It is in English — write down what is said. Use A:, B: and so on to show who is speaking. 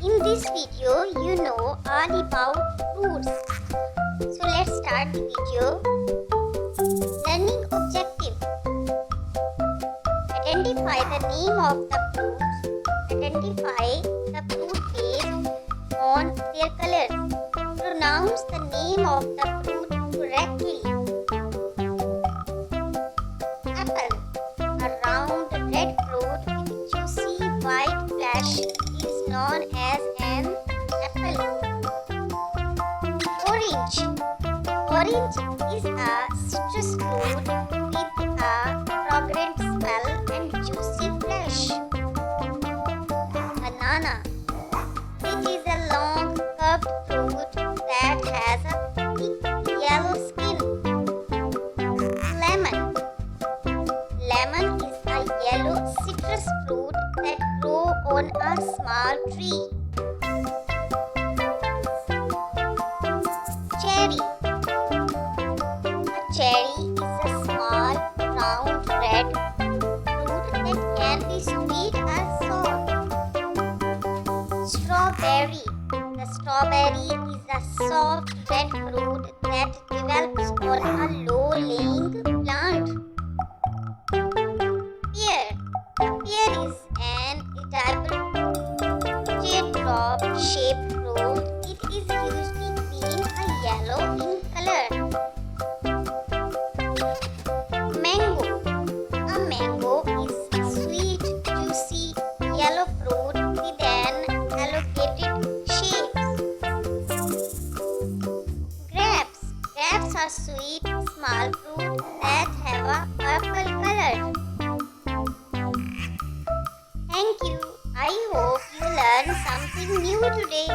A: In this video, you know all about fruits. So let's start the video. Learning objective. Identify the name of the fruits. Identify the fruit based on their colors. Pronounce the name of the fruit correctly. Apple. A round red fruit with juicy white flesh is known as an apple. Orange. Orange is a citrus fruit with a fragrant smell and juicy flesh. Banana. It is a long curved fruit that has a thick yellow skin. Lemon. Lemon is a yellow citrus fruit that grows on a small tree. Cherry. A cherry is a small, round, red fruit that can be sweet or sour. Strawberry. The strawberry is a soft red fruit that develops on a low-lying plant. Pear. A pear is an edible teardrop-shaped fruit. It is usually green or yellow in color. Mango. A mango is a sweet, juicy, yellow fruit with an elongated shape. Grapes. Grapes are sweet, small fruit that have a purple color. Thank you. I hope you learned something new today.